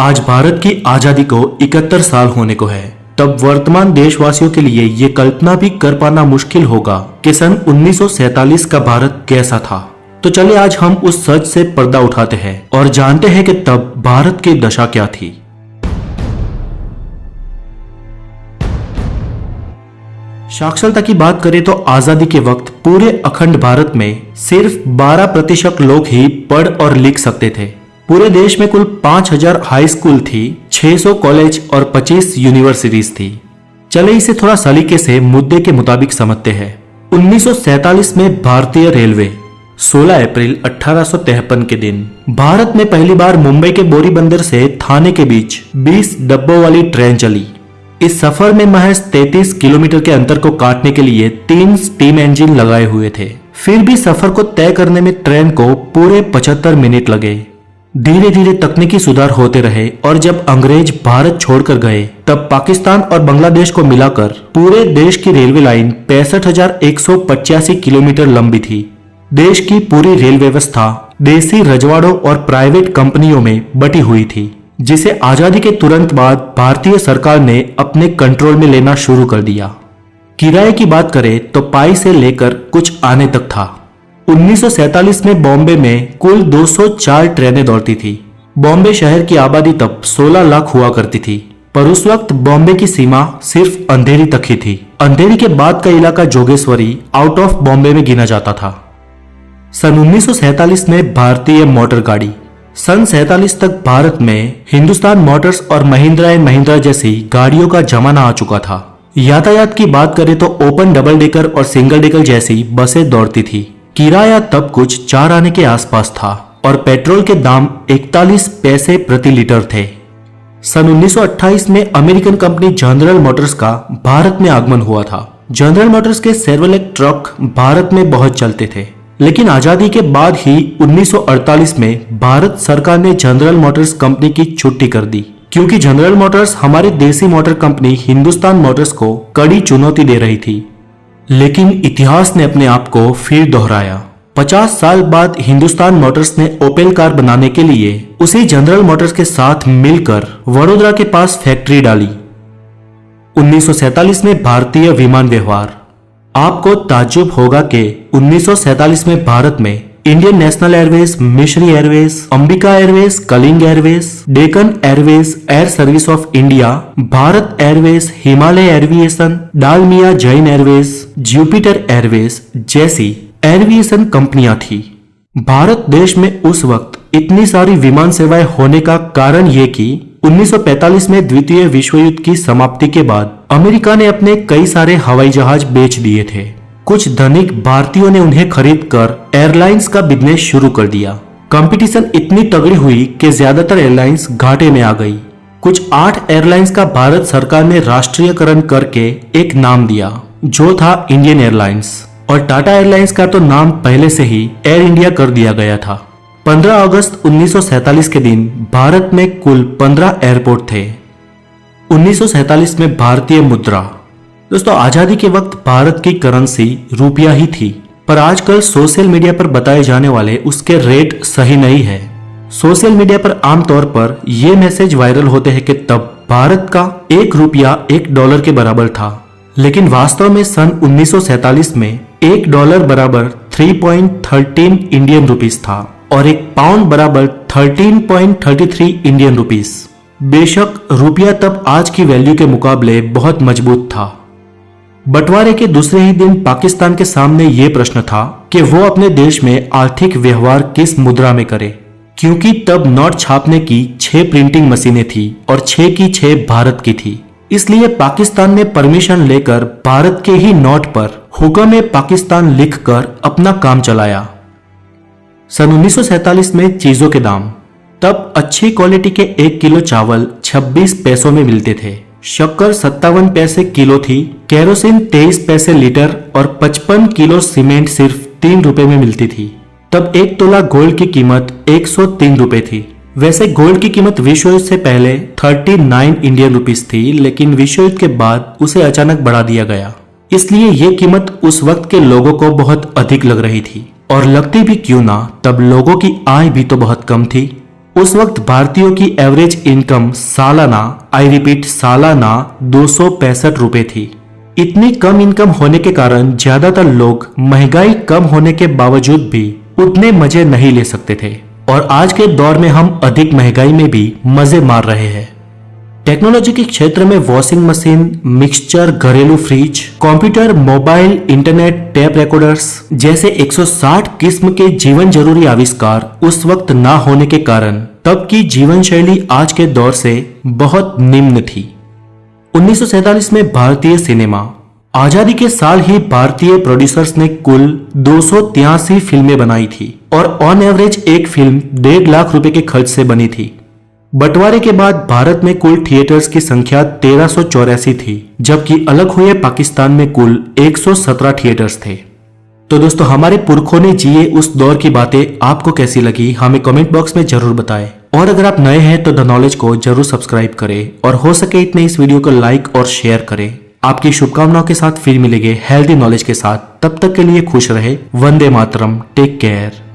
आज भारत की आजादी को 71 साल होने को है। तब वर्तमान देशवासियों के लिए ये कल्पना भी कर पाना मुश्किल होगा कि सन 1947 का भारत कैसा था। तो चलिए आज हम उस सच से पर्दा उठाते हैं और जानते हैं कि तब भारत की दशा क्या थी। साक्षरता की बात करें तो आजादी के वक्त पूरे अखंड भारत में सिर्फ 12% लोग ही पढ़ और लिख सकते थे। पूरे देश में कुल 5000 हाई स्कूल थी, 600 कॉलेज और 25 यूनिवर्सिटीज थी। चले इसे थोड़ा सलीके से मुद्दे के मुताबिक समझते हैं। 1947 में भारतीय रेलवे 16 अप्रैल 1853 के दिन भारत में पहली बार मुंबई के बोरी बंदर से थाने के बीच 20 डब्बों वाली ट्रेन चली। इस सफर में महज 33 किलोमीटर के अंतर को काटने के लिए 3 स्टीम इंजन लगाए हुए थे। फिर भी सफर को तय करने में ट्रेन को पूरे 75 मिनट लगे। धीरे धीरे तकनीकी सुधार होते रहे और जब अंग्रेज भारत छोड़कर गए तब पाकिस्तान और बांग्लादेश को मिलाकर पूरे देश की रेलवे लाइन 65,185 किलोमीटर लंबी थी। देश की पूरी रेल व्यवस्था देसी रजवाड़ों और प्राइवेट कंपनियों में बटी हुई थी, जिसे आजादी के तुरंत बाद भारतीय सरकार ने अपने कंट्रोल में लेना शुरू कर दिया। किराए की बात करें तो पाई से लेकर कुछ आने तक था। 1947 में बॉम्बे में कुल 204 ट्रेनें दौड़ती थी। बॉम्बे शहर की आबादी तब 16 लाख हुआ करती थी, पर उस वक्त बॉम्बे की सीमा सिर्फ अंधेरी तक ही थी। अंधेरी के बाद का इलाका जोगेश्वरी आउट ऑफ बॉम्बे में गिना जाता था। सन 1947 में भारतीय मोटर गाड़ी। सन 47 तक भारत में हिंदुस्तान मोटर्स और महिंद्रा एंड महिंद्रा जैसी गाड़ियों का जमाना आ चुका था। यातायात की बात करें तो ओपन डबल डेकर और सिंगल डेकर जैसी बसें दौड़ती थी। किराया तब कुछ 4 आने के आसपास था और पेट्रोल के दाम 41 पैसे प्रति लीटर थे। सन 1928 में अमेरिकन कंपनी जनरल मोटर्स का भारत में आगमन हुआ था। जनरल मोटर्स के शेवरलेट ट्रक भारत में बहुत चलते थे, लेकिन आजादी के बाद ही 1948 में भारत सरकार ने जनरल मोटर्स कंपनी की छुट्टी कर दी, क्योंकि जनरल मोटर्स हमारी देसी मोटर कंपनी हिंदुस्तान मोटर्स को कड़ी चुनौती दे रही थी। लेकिन इतिहास ने अपने आप को फिर दोहराया। 50 साल बाद हिंदुस्तान मोटर्स ने ओपेल कार बनाने के लिए उसी जनरल मोटर्स के साथ मिलकर वडोदरा के पास फैक्ट्री डाली। 1947 में भारतीय विमान व्यवहार। आपको ताज्जुब होगा कि 1947 में भारत में Indian National Airways, Misri Airways, Ambika Airways, Kalinga Airways, Deccan Airways, Air Service of India, Bharat Airways, Himalaya Aviation, Dalmia Jain Airways, Jupiter Airways जैसी एविएशन कंपनियां थी। भारत देश में उस वक्त इतनी सारी विमान सेवाएं होने का कारण ये कि 1945 में द्वितीय विश्व युद्ध की समाप्ति के बाद अमेरिका ने अपने कई सारे हवाई जहाज बेच दिए थे। कुछ धनिक भारतीयों ने उन्हें खरीदकर एयरलाइंस का बिजनेस शुरू कर दिया। कंपटीशन इतनी तगड़ी हुई कि ज्यादातर एयरलाइंस घाटे में आ गई। कुछ 8 एयरलाइंस का भारत सरकार ने राष्ट्रीयकरण करके एक नाम दिया, जो था इंडियन एयरलाइंस, और टाटा एयरलाइंस का तो नाम पहले से ही एयर इंडिया कर दिया गया था। 15 अगस्त 1947 के दिन भारत में कुल 15 एयरपोर्ट थे। 1947 में भारतीय मुद्रा। दोस्तों, आजादी के वक्त भारत की करेंसी रुपया ही थी, पर आजकल सोशल मीडिया पर बताए जाने वाले उसके रेट सही नहीं है। सोशल मीडिया पर आमतौर पर यह मैसेज वायरल होते हैं कि तब भारत का 1 रुपया 1 डॉलर के बराबर था, लेकिन वास्तव में सन 1947 में 1 डॉलर बराबर 3.13 इंडियन रुपीस था और 1 पाउंड बराबर 13.33 इंडियन रुपीस। बेशक रुपया तब आज की वैल्यू के मुकाबले बहुत मजबूत था। बंटवारे के दूसरे ही दिन पाकिस्तान के सामने ये प्रश्न था कि वो अपने देश में आर्थिक व्यवहार किस मुद्रा में करे, क्योंकि तब नोट छापने की 6 प्रिंटिंग मशीनें थी और 6 की 6 भारत की थी। इसलिए पाकिस्तान ने परमिशन लेकर भारत के ही नोट पर हुक्म पाकिस्तान लिखकर अपना काम चलाया। सन 1947 में चीजों के दाम। तब अच्छी क्वालिटी के 1 किलो चावल 26 पैसों में मिलते थे, शक्कर 57 पैसे किलो थी, केरोसिन 23 पैसे लीटर और 55 किलो सीमेंट सिर्फ 3 रुपए में मिलती थी। तब 1 तोला गोल्ड की कीमत 103 रुपए थी। वैसे गोल्ड की कीमत विश्व युद्ध से पहले 39 इंडियन रुपीस थी, लेकिन विश्व युद्ध के बाद उसे अचानक बढ़ा दिया गया। इसलिए ये कीमत उस वक्त के लोगों को बहुत अधिक लग रही थी, और लगती भी क्यों ना, तब लोगों की आय भी तो बहुत कम थी। उस वक्त भारतीयों की एवरेज इनकम सालाना, आई रिपीट सालाना 265 रुपए थी। इतनी कम इनकम होने के कारण ज्यादातर लोग महंगाई कम होने के बावजूद भी उतने मजे नहीं ले सकते थे और आज के दौर में हम अधिक महंगाई में भी मजे मार रहे हैं। टेक्नोलॉजी के क्षेत्र में वॉशिंग मशीन, मिक्सचर, घरेलू fridge, computer, mobile, internet, tape recorders जैसे 160 किस्म के जीवन जरूरी आविष्कार उस वक्त ना होने के कारण तब की जीवन शैली आज के दौर से बहुत निम्न थी। 1947 में भारतीय सिनेमा आजादी के साल ही भारतीय प्रोड्यूसर्स ने कुल 283 फिल्में बनाई थी और ऑन एवरेज एक फिल्म 1.5 लाख रुपए के खर्च से बनी थी। बंटवारे के बाद भारत में कुल थिएटर्स की संख्या 1384 थी, जबकि अलग हुए पाकिस्तान में कुल 117 थिएटर्स थे। तो दोस्तों, हमारे पुरखों ने जिए उस दौर की बातें आपको कैसी लगी हमें कमेंट बॉक्स में जरूर बताएं। और अगर आप नए हैं तो द नॉलेज को जरूर सब्सक्राइब करें और हो सके इतने इस वीडियो को लाइक और शेयर करें। आपकी शुभकामनाओं के साथ फिर मिलेंगे हेल्दी नॉलेज के साथ। तब तक के लिए खुश रहे। वंदे मातरम। Take care.